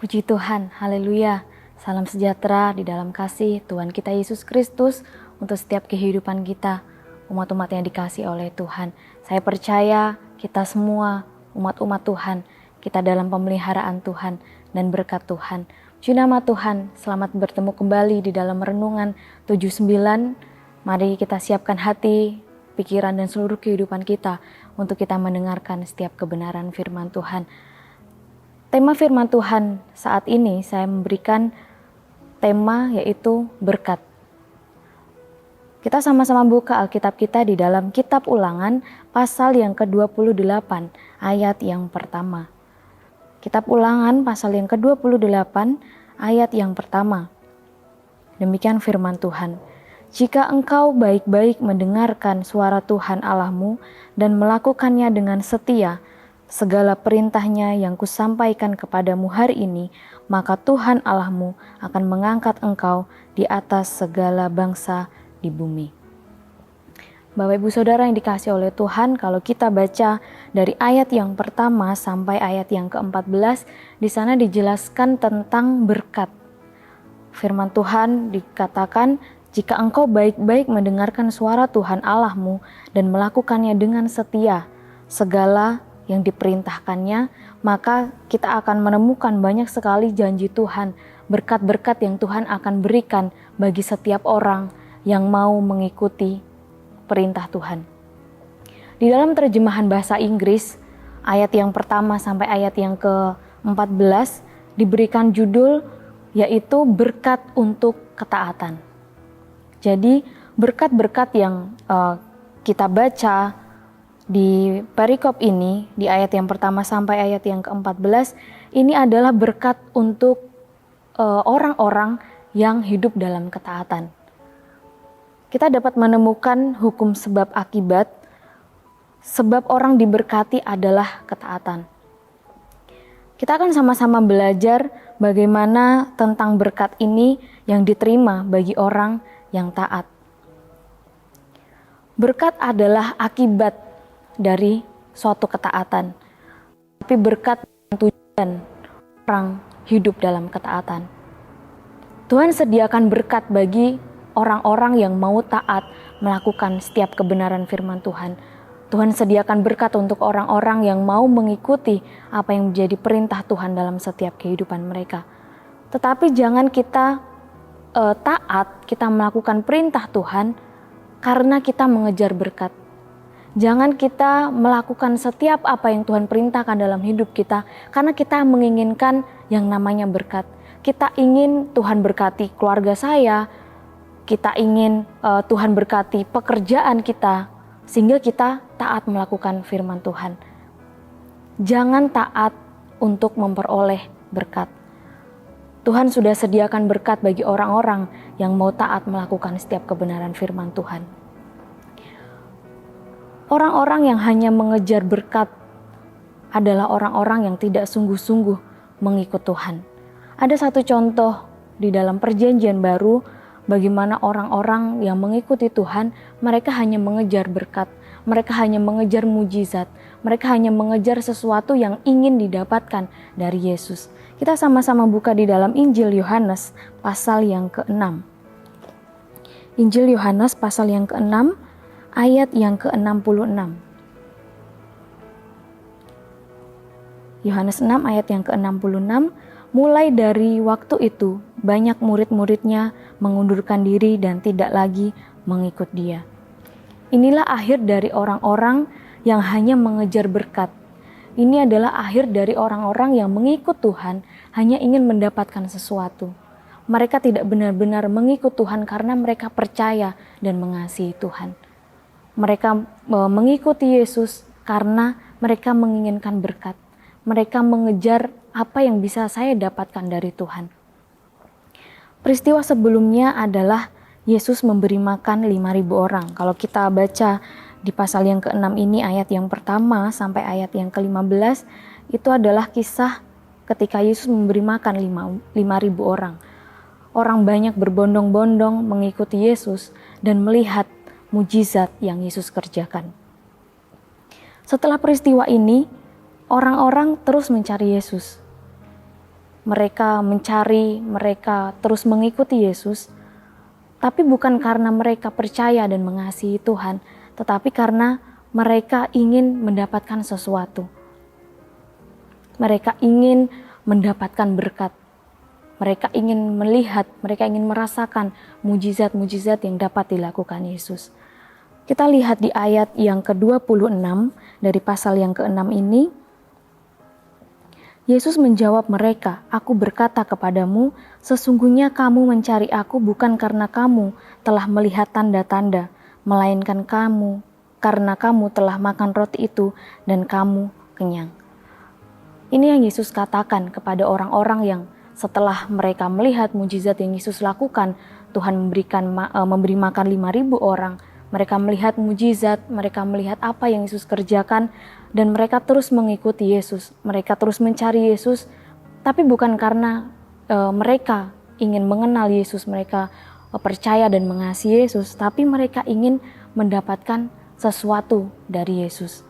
Puji Tuhan, haleluya. Salam sejahtera di dalam kasih Tuhan kita Yesus Kristus untuk setiap kehidupan kita, umat-umat yang dikasihi oleh Tuhan. Saya percaya kita semua umat-umat Tuhan, kita dalam pemeliharaan Tuhan dan berkat Tuhan. Puji nama Tuhan, selamat bertemu kembali di dalam renungan 79. Mari kita siapkan hati, pikiran dan seluruh kehidupan kita untuk kita mendengarkan setiap kebenaran firman Tuhan. Tema firman Tuhan saat ini saya memberikan tema yaitu berkat. Kita sama-sama buka Alkitab kita di dalam Kitab Ulangan pasal yang ke-28 ayat yang pertama. Kitab Ulangan pasal yang ke-28 ayat yang pertama. Demikian firman Tuhan. Jika engkau baik-baik mendengarkan suara Tuhan Allahmu dan melakukannya dengan setia, segala perintahnya yang kusampaikan kepadamu hari ini, maka Tuhan Allahmu akan mengangkat engkau di atas segala bangsa di bumi. Bapak Ibu Saudara yang dikasihi oleh Tuhan, kalau kita baca dari ayat yang pertama sampai ayat yang ke-14, di sana dijelaskan tentang berkat. Firman Tuhan dikatakan, jika engkau baik-baik mendengarkan suara Tuhan Allahmu dan melakukannya dengan setia, segala yang diperintahkannya, maka kita akan menemukan banyak sekali janji Tuhan, berkat-berkat yang Tuhan akan berikan bagi setiap orang yang mau mengikuti perintah Tuhan. Di dalam terjemahan bahasa Inggris, ayat yang pertama sampai ayat yang ke-14 diberikan judul yaitu berkat untuk ketaatan. Jadi berkat-berkat yang kita baca di perikop ini, di ayat yang pertama sampai ayat yang ke-14, ini adalah berkat untuk orang-orang yang hidup dalam ketaatan. Kita dapat menemukan hukum sebab akibat, sebab orang diberkati adalah ketaatan. Kita akan sama-sama belajar bagaimana tentang berkat ini yang diterima bagi orang yang taat. Berkat adalah akibat dari suatu ketaatan, tapi berkat dan tujuan orang hidup dalam ketaatan. Tuhan sediakan berkat bagi orang-orang yang mau taat melakukan setiap kebenaran firman Tuhan. Tuhan sediakan berkat untuk orang-orang yang mau mengikuti apa yang menjadi perintah Tuhan dalam setiap kehidupan mereka. Tetapi jangan kita taat, kita melakukan perintah Tuhan karena kita mengejar berkat. Jangan kita melakukan setiap apa yang Tuhan perintahkan dalam hidup kita karena kita menginginkan yang namanya berkat. Kita ingin Tuhan berkati keluarga saya, kita ingin Tuhan berkati pekerjaan kita, sehingga kita taat melakukan firman Tuhan. Jangan taat untuk memperoleh berkat. Tuhan sudah sediakan berkat bagi orang-orang yang mau taat melakukan setiap kebenaran firman Tuhan. Orang-orang yang hanya mengejar berkat adalah orang-orang yang tidak sungguh-sungguh mengikut Tuhan. Ada satu contoh di dalam perjanjian baru bagaimana orang-orang yang mengikuti Tuhan, mereka hanya mengejar berkat, mereka hanya mengejar mujizat, mereka hanya mengejar sesuatu yang ingin didapatkan dari Yesus. Kita sama-sama buka di dalam Injil Yohanes pasal yang ke-6. Injil Yohanes pasal yang ke-6 ayat yang ke-66. Yohanes 6 ayat yang ke-66, mulai dari waktu itu banyak murid-muridnya mengundurkan diri dan tidak lagi mengikut dia. Inilah akhir dari orang-orang yang hanya mengejar berkat. Ini adalah akhir dari orang-orang yang mengikut Tuhan hanya ingin mendapatkan sesuatu. Mereka tidak benar-benar mengikut Tuhan karena mereka percaya dan mengasihi Tuhan. Mereka mengikuti Yesus karena mereka menginginkan berkat. Mereka mengejar apa yang bisa saya dapatkan dari Tuhan. Peristiwa sebelumnya adalah Yesus memberi makan 5.000 orang. Kalau kita baca di pasal yang ke-6 ini ayat yang pertama sampai ayat yang ke-15, itu adalah kisah ketika Yesus memberi makan 5.000 orang. Orang banyak berbondong-bondong mengikuti Yesus dan melihat mujizat yang Yesus kerjakan. Setelah peristiwa ini, orang-orang terus mencari Yesus. mereka mencari, mereka terus mengikuti Yesus, tapi bukan karena mereka percaya dan mengasihi Tuhan, tetapi karena mereka ingin mendapatkan sesuatu. Mereka ingin mendapatkan berkat. Mereka ingin melihat, mereka ingin merasakan mujizat-mujizat yang dapat dilakukan Yesus. Kita lihat di ayat yang ke-26 dari pasal yang ke-6 ini. Yesus menjawab mereka, "Aku berkata kepadamu, sesungguhnya kamu mencari aku bukan karena kamu telah melihat tanda-tanda, melainkan karena kamu telah makan roti itu dan kamu kenyang." Ini yang Yesus katakan kepada orang-orang yang setelah mereka melihat mujizat yang Yesus lakukan, Tuhan memberi makan 5.000 orang. Mereka melihat mujizat, mereka melihat apa yang Yesus kerjakan, dan mereka terus mengikuti Yesus. Mereka terus mencari Yesus, tapi bukan karena mereka ingin mengenal Yesus, mereka percaya dan mengasihi Yesus, tapi mereka ingin mendapatkan sesuatu dari Yesus.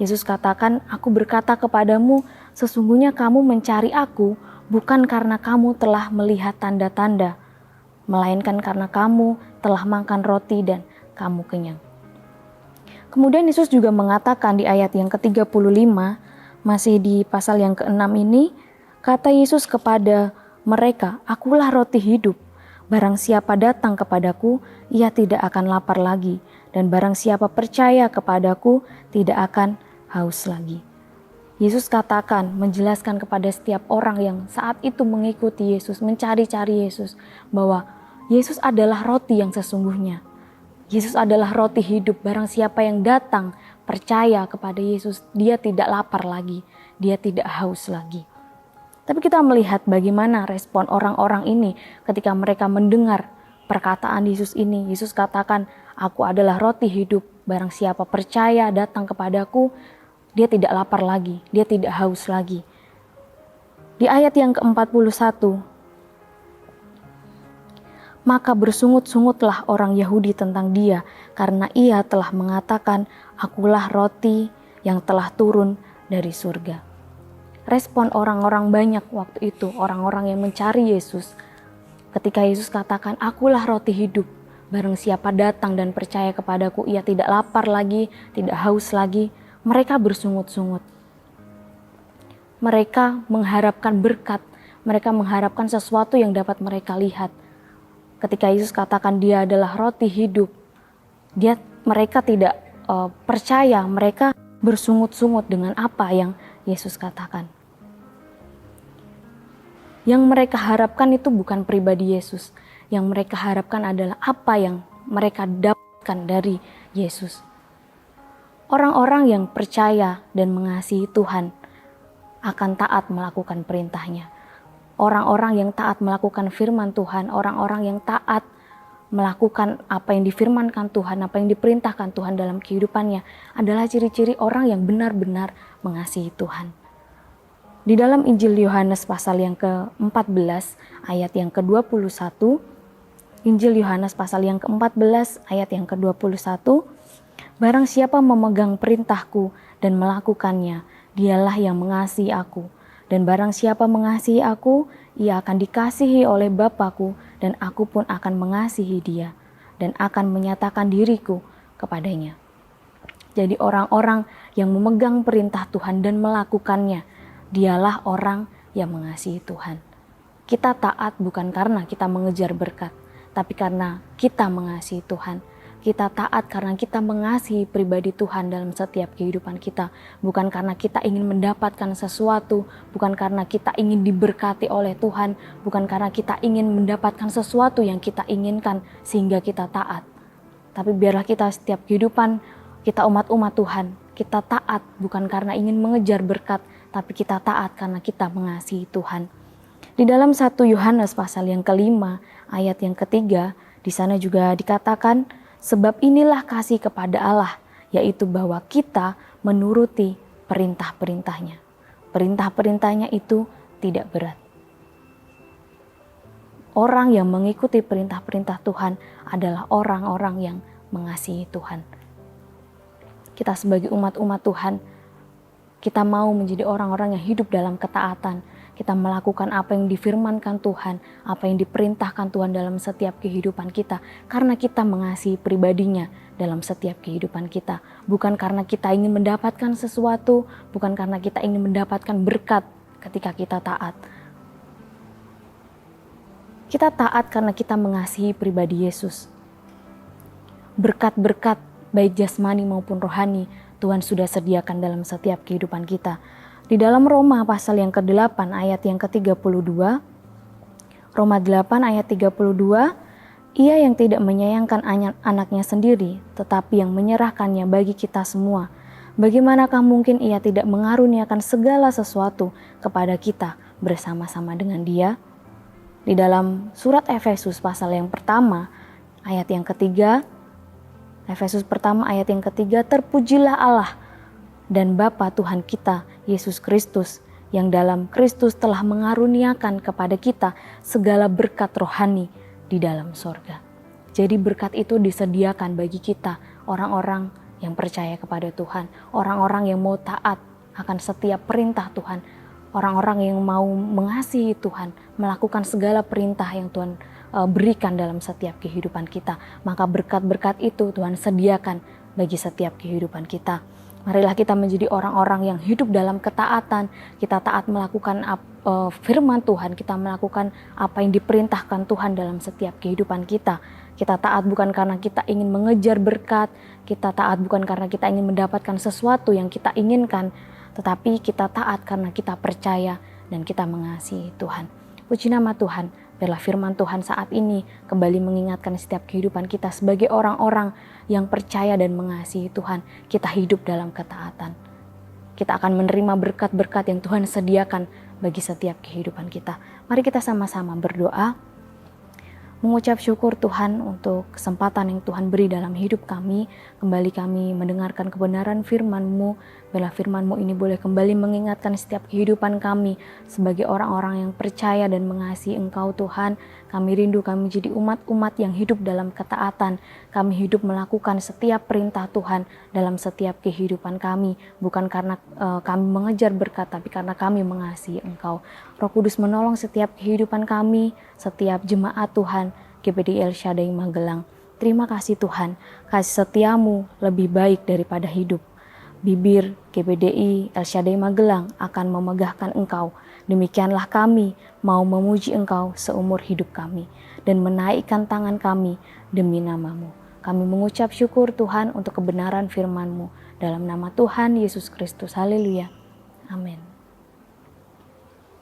Yesus katakan, "Aku berkata kepadamu, sesungguhnya kamu mencari aku bukan karena kamu telah melihat tanda-tanda, melainkan karena kamu telah makan roti dan kamu kenyang." Kemudian Yesus juga mengatakan di ayat yang ke-35, masih di pasal yang ke-6 ini, kata Yesus kepada mereka, "Akulah roti hidup. Barang siapa datang kepadaku, ia tidak akan lapar lagi. Dan barang siapa percaya kepadaku, tidak akan haus lagi." Yesus katakan, menjelaskan kepada setiap orang yang saat itu mengikuti Yesus, mencari-cari Yesus, bahwa Yesus adalah roti yang sesungguhnya. Yesus adalah roti hidup. Barang siapa yang datang percaya kepada Yesus, dia tidak lapar lagi, dia tidak haus lagi. Tapi kita melihat bagaimana respon orang-orang ini ketika mereka mendengar perkataan Yesus ini. Yesus katakan, "Aku adalah roti hidup. Barang siapa percaya datang kepadaku, dia tidak lapar lagi, dia tidak haus lagi." Di ayat yang ke-41, maka bersungut-sungutlah orang Yahudi tentang dia, karena ia telah mengatakan, "Akulah roti yang telah turun dari surga." Respon orang-orang banyak waktu itu, orang-orang yang mencari Yesus, ketika Yesus katakan, "Akulah roti hidup. Barang siapa datang dan percaya kepadaku, ia tidak lapar lagi, tidak haus lagi." Mereka bersungut-sungut. Mereka mengharapkan berkat. Mereka mengharapkan sesuatu yang dapat mereka lihat. Ketika Yesus katakan dia adalah roti hidup, mereka tidak percaya. Mereka bersungut-sungut dengan apa yang Yesus katakan. Yang mereka harapkan itu bukan pribadi Yesus. Yang mereka harapkan adalah apa yang mereka dapatkan dari Yesus. Orang-orang yang percaya dan mengasihi Tuhan akan taat melakukan perintahnya. Orang-orang yang taat melakukan firman Tuhan, orang-orang yang taat melakukan apa yang difirmankan Tuhan, apa yang diperintahkan Tuhan dalam kehidupannya adalah ciri-ciri orang yang benar-benar mengasihi Tuhan. Di dalam Injil Yohanes pasal yang ke-14 ayat yang ke-21, Injil Yohanes pasal yang ke-14 ayat yang ke-21, "Barang siapa memegang perintahku dan melakukannya, dialah yang mengasihi aku. Dan barang siapa mengasihi aku, ia akan dikasihi oleh Bapa-Ku, dan aku pun akan mengasihi dia, dan akan menyatakan diriku kepadanya." Jadi orang-orang yang memegang perintah Tuhan dan melakukannya, dialah orang yang mengasihi Tuhan. Kita taat bukan karena kita mengejar berkat, tapi karena kita mengasihi Tuhan. Kita taat karena kita mengasihi pribadi Tuhan dalam setiap kehidupan kita. Bukan karena kita ingin mendapatkan sesuatu, bukan karena kita ingin diberkati oleh Tuhan, bukan karena kita ingin mendapatkan sesuatu yang kita inginkan sehingga kita taat. Tapi biarlah kita setiap kehidupan, kita umat-umat Tuhan, kita taat bukan karena ingin mengejar berkat, tapi kita taat karena kita mengasihi Tuhan. Di dalam 1 Yohanes pasal yang ke-5 ayat yang ke-3, di sana juga dikatakan, "Sebab inilah kasih kepada Allah, yaitu bahwa kita menuruti perintah-perintahnya." Perintah-perintahnya itu tidak berat. Orang yang mengikuti perintah-perintah Tuhan adalah orang-orang yang mengasihi Tuhan. Kita sebagai umat-umat Tuhan, kita mau menjadi orang-orang yang hidup dalam ketaatan. kita melakukan apa yang difirmankan Tuhan, apa yang diperintahkan Tuhan dalam setiap kehidupan kita, karena kita mengasihi pribadinya dalam setiap kehidupan kita. Bukan karena kita ingin mendapatkan sesuatu, bukan karena kita ingin mendapatkan berkat ketika kita taat. Kita taat karena kita mengasihi pribadi Yesus. Berkat-berkat baik jasmani maupun rohani Tuhan sudah sediakan dalam setiap kehidupan kita. Di dalam Roma pasal yang ke-8 ayat yang ke-32, Roma 8 ayat 32, ia yang tidak menyayangkan anaknya sendiri, tetapi yang menyerahkannya bagi kita semua. Bagaimanakah mungkin ia tidak mengaruniakan segala sesuatu kepada kita bersama-sama dengan dia? Di dalam surat Efesus pasal yang pertama, ayat yang ketiga, Efesus pertama ayat yang ketiga, terpujilah Allah dan Bapa Tuhan kita, Yesus Kristus, yang dalam Kristus telah mengaruniakan kepada kita segala berkat rohani di dalam sorga. Jadi berkat itu disediakan bagi kita, orang-orang yang percaya kepada Tuhan, orang-orang yang mau taat akan setiap perintah Tuhan, orang-orang yang mau mengasihi Tuhan, melakukan segala perintah yang Tuhan berikan dalam setiap kehidupan kita. Maka berkat-berkat itu Tuhan sediakan bagi setiap kehidupan kita. Marilah kita menjadi orang-orang yang hidup dalam ketaatan. Kita taat melakukan firman Tuhan, kita melakukan apa yang diperintahkan Tuhan dalam setiap kehidupan kita. Kita taat bukan karena kita ingin mengejar berkat, kita taat bukan karena kita ingin mendapatkan sesuatu yang kita inginkan, tetapi kita taat karena kita percaya dan kita mengasihi Tuhan. Puji nama Tuhan, biarlah firman Tuhan saat ini kembali mengingatkan setiap kehidupan kita sebagai orang-orang yang percaya dan mengasihi Tuhan. Kita hidup dalam ketaatan. Kita akan menerima berkat-berkat yang Tuhan sediakan bagi setiap kehidupan kita. Mari kita sama-sama berdoa, mengucap syukur Tuhan untuk kesempatan yang Tuhan beri dalam hidup kami. Kembali kami mendengarkan kebenaran firman-Mu. Biarlah firman-Mu ini boleh kembali mengingatkan setiap kehidupan kami sebagai orang-orang yang percaya dan mengasihi Engkau Tuhan. Kami rindu kami jadi umat-umat yang hidup dalam ketaatan. Kami hidup melakukan setiap perintah Tuhan dalam setiap kehidupan kami. Bukan karena kami mengejar berkat, tapi karena kami mengasihi Engkau. Roh Kudus menolong setiap kehidupan kami, setiap jemaat Tuhan, GPDI El Shaddai Magelang. Terima kasih Tuhan, kasih setiamu lebih baik daripada hidup. Bibir GPDI El Shaddai Magelang akan memegahkan Engkau. Demikianlah kami mau memuji Engkau seumur hidup kami dan menaikkan tangan kami demi nama-Mu. Kami mengucap syukur Tuhan untuk kebenaran firman-Mu. Dalam nama Tuhan Yesus Kristus, haleluya. Amin.